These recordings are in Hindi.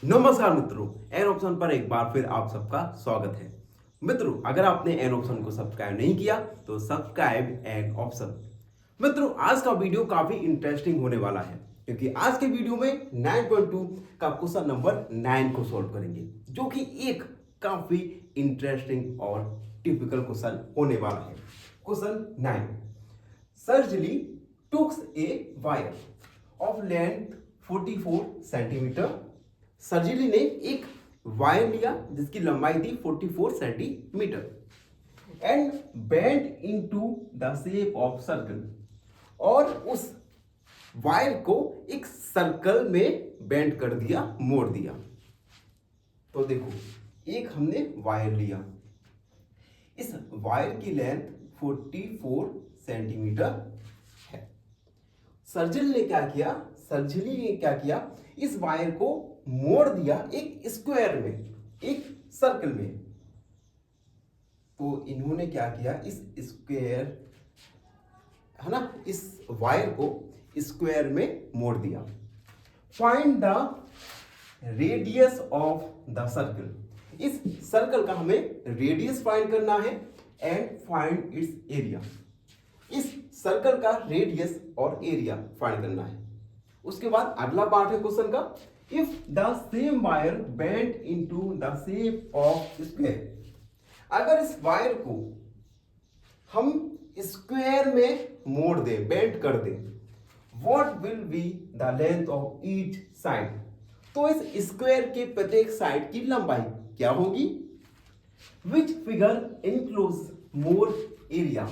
नमस्कार मित्रों, एन ऑप्शन पर एक बार फिर आप सबका स्वागत है। मित्रों, अगर आपने एन ऑप्शन को सब्सक्राइब नहीं किया तो सब्सक्राइब एन ऑप्शन। मित्रों, आज का वीडियो काफी इंटरेस्टिंग होने वाला है क्योंकि आज के वीडियो में 9.2 का क्वेश्चन नंबर 9 को सॉल्व करेंगे, जो कि एक काफी इंटरेस्टिंग और टिपिकल क्वेश्चन होने वाला है। क्वेश्चन 9, सर्जली takes a wire of length 44 centimetre. सर्जिली ने एक वायर लिया जिसकी लंबाई थी 44 centimetre and bend into the shape of circle, और उस वायर को एक सर्कल में बेंड कर दिया, मोड़ दिया। तो देखो, एक हमने वायर लिया, इस वायर की लेंथ 44 सेंटीमीटर है। सर्जिली ने क्या किया, इस वायर को मोड़ दिया एक स्क्वायर में, एक सर्कल में। तो इन्होंने क्या किया, इस स्क्वायर है ना, इस वायर को स्क्वायर में मोड़ दिया। Find the radius of the circle. इस सर्कल का हमें रेडियस फाइंड करना है एंड फाइंड इट्स एरिया। इस सर्कल का रेडियस और एरिया फाइंड करना है। उसके बाद अगला पार्ट है क्वेश्चन का, if the same wire bend into the shape of square. अगर इस वायर को हम स्क्वायर में मोड़ दें, बेंड कर दें, what will be the length of each side. तो इस स्क्वायर के प्रत्येक साइड की लंबाई क्या होगी। Which figure includes more area.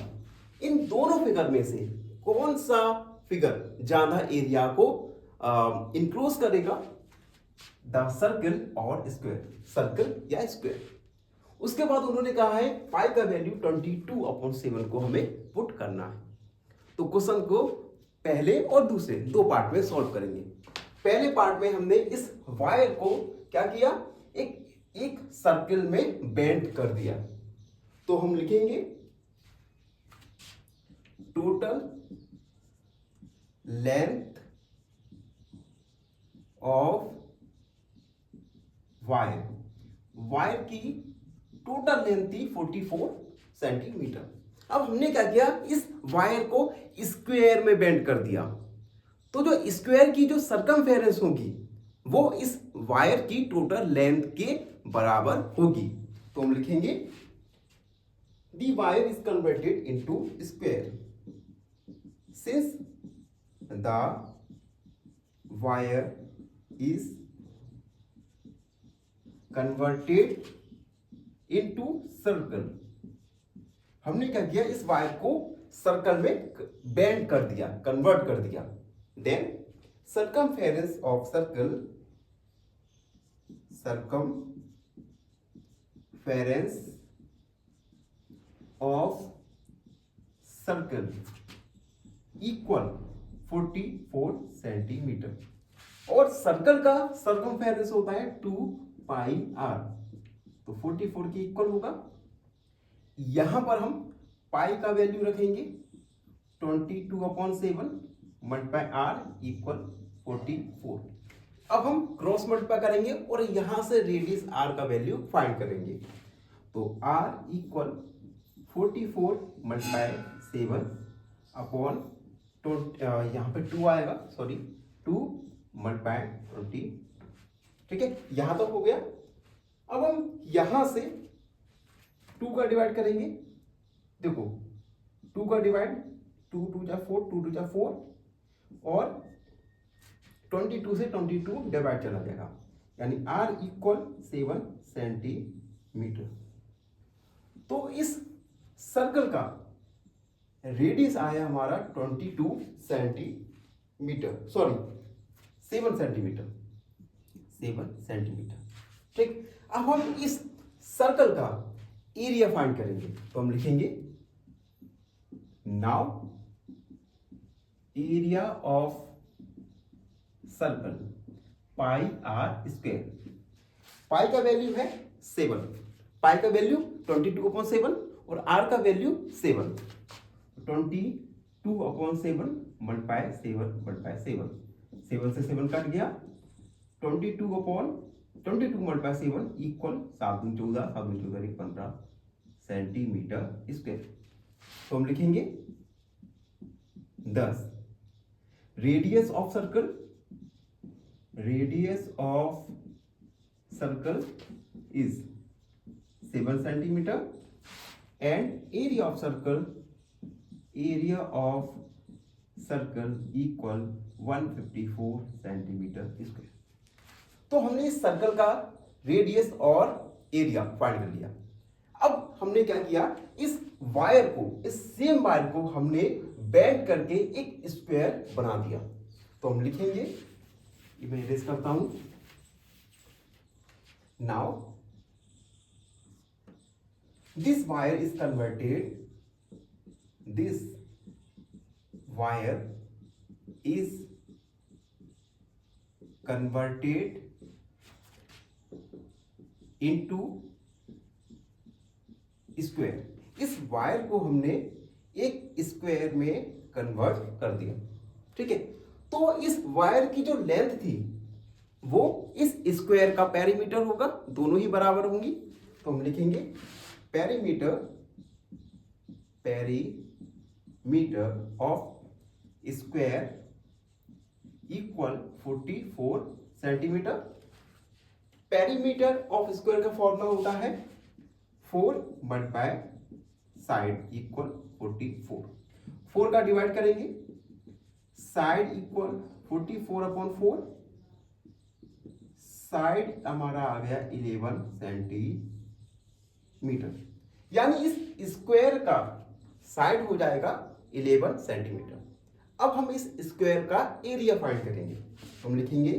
इन दोनों फिगर में से कौन सा फिगर ज्यादा एरिया को इंक्लोज करेगा, द सर्कल और स्क्वायर, सर्कल या स्क्वायर। उसके बाद उन्होंने कहा है पाई का वैल्यू 22/7 को हमें पुट करना है। तो क्वेश्चन को पहले और दूसरे दो पार्ट में सॉल्व करेंगे। पहले पार्ट में हमने इस वायर को क्या किया, एक सर्कल में बेंड कर दिया। तो हम लिखेंगे टोटल लेंथ ऑफ वायर की टोटल लेंथ थी 44 सेंटीमीटर। अब हमने क्या किया, इस वायर को स्क्वायर में बेंड कर दिया। तो जो स्क्वायर की जो सर्कमफेरेंस होगी वो इस वायर की टोटल लेंथ के बराबर होगी। तो हम लिखेंगे दी wire is converted into square since the wire is converted into circle. हमने क्या किया, इस वायर को सर्कल में बेंड कर दिया, कन्वर्ट कर दिया। Then circumference of circle equal 44 centimetre, और सर्कल का सर्कमफेरेंस होता है 2πr। तो 44 के इक्वल होगा। यहां पर हम पाई का वैल्यू रखेंगे 22/7 मल्टीप्लाई आर इक्वल 44। अब हम क्रॉस मल्टीप्लाई करेंगे और यहां से रेडियस आर का वैल्यू फाइंड करेंगे। तो आर इक्वल 44 मल्टीप्लाई 7 अपॉन यहां पे 2 आएगा, सॉरी 2 मल्टीप्लाई 20। ठीक है, यहां तक हो गया। अब हम यहां से 2 का डिवाइड करेंगे। देखो 2 का डिवाइड 2 2 जा 4, 2 2 जा 4, और 22 से 22 डिवाइड चला जाएगा, यानी r इक्वल 7 सेंटीमीटर। तो इस सर्कल का रेडियस आया हमारा 22 सेंटीमीटर, सॉरी 7 सेंटीमीटर, 7 सेंटीमीटर। ठीक, अब हम इस सर्कल का एरिया फाइंड करेंगे। तो हम लिखेंगे now area of circle pi r square. Pi का वैल्यू है 7, पाई का वैल्यू 22/7 और आर का वैल्यू 7। 22/7 मल्टीप्लाई 7 मल्टीप्लाई 7, 7 से 7 कट गया, 22/7 22 मल्टीप्लाई 7 इक्वल 7 दूनी 14, 7 दूनी 14 15 सेंटीमीटर स्क्वायर। तो हम लिखेंगे 10। Radius of circle, radius of circle is 7 centimetre and area of circle, area of circle equal 154 centimetre square. तो हमने इस सर्कल का रेडियस और एरिया फाइंड कर लिया। अब हमने क्या किया, इस वायर को, इस सेम वायर को हमने बेंड करके एक स्क्वायर बना दिया। तो हम लिखेंगे, मैं इरेज करता हूं। Now this wire is converted, this wire is converted into square. इस वायर को हमने एक स्क्वायर में कन्वर्ट कर दिया, ठीक है। तो इस वायर की जो लेंथ थी वो इस स्क्वायर का पेरीमीटर होगा, दोनों ही बराबर होंगी। तो हम लिखेंगे perimeter, perimeter of square equal 44 centimetre. Perimeter of square का फॉर्मूला होता है 4 मल्टीप्लाई साइड इक्वल 44। 4 का डिवाइड करेंगे, साइड इक्वल 44/4, साइड हमारा आ गया 11 सेंटीमीटर, यानी इस स्क्वायर का साइड हो जाएगा 11 सेंटीमीटर। अब हम इस स्क्वायर का एरिया फाइंड करेंगे। हम लिखेंगे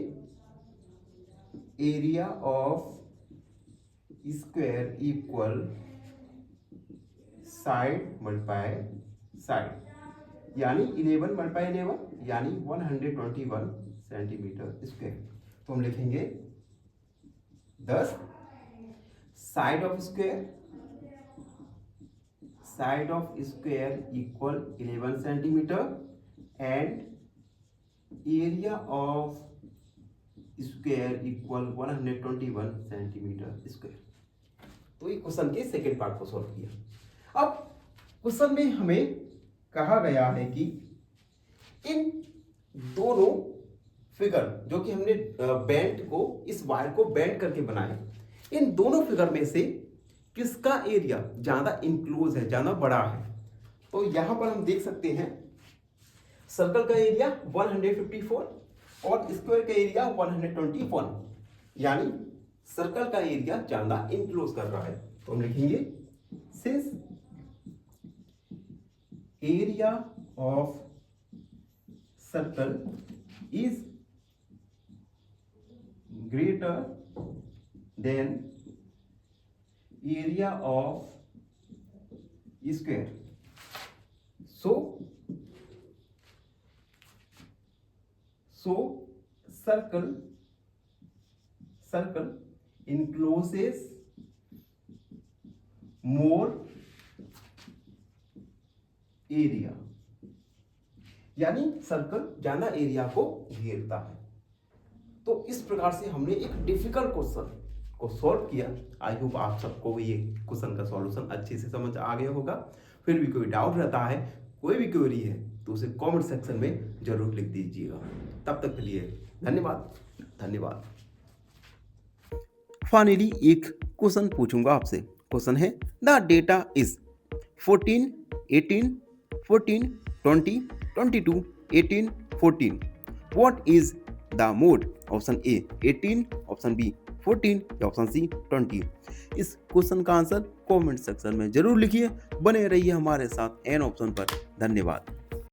area of square equal side multiply side, यानी 11 मल्टीप्लाई 11 यानी 121 सेंटीमीटर स्क्वायर। तो हम लिखेंगे 10 side of square, side of square equal 11 centimetre and area of square equal 121 centimetre square. तो ये क्वेश्चन के सेकेंड पार्ट को सॉल्व किया। अब क्वेश्चन में हमें कहा गया है कि इन दोनों फिगर जो कि हमने बेंड को, इस वायर को बेंड करके बनाए, इन दोनों फिगर में से किसका एरिया ज्यादा इंक्लोज है, ज्यादा बड़ा है। तो यहां पर हम देख सकते हैं सर्कल का एरिया 154 और स्क्वायर का एरिया 121, यानी सर्कल का एरिया ज्यादा इंक्लोज कर रहा है। तो हम लिखेंगे since area of circle is greater than area of square, so circle encloses more area, यानी सर्कल ज्यादा एरिया को घेरता है। तो इस प्रकार से हमने एक डिफिकल्ट क्वेश्चन को सॉल्व किया। आई होप आप सबको ये क्वेश्चन का सॉल्यूशन अच्छे से समझ आ गया होगा। फिर भी कोई डाउट रहता है, कोई भी क्वेरी है, तो उसे कमेंट सेक्शन में जरूर लिख दीजिएगा। तब तक के लिए धन्यवाद। फाइनली एक क्वेश्चन पूछूंगा आपसे। क्वेश्चन है the data is 14, 18, 14, 20, 22, 18, 14. What is the mode? Option A 18, option B 14 या ऑप्शन सी 20। इस क्वेश्चन का आंसर कमेंट सेक्शन में जरूर लिखिए। बने रहिए हमारे साथ एन ऑप्शन पर। धन्यवाद।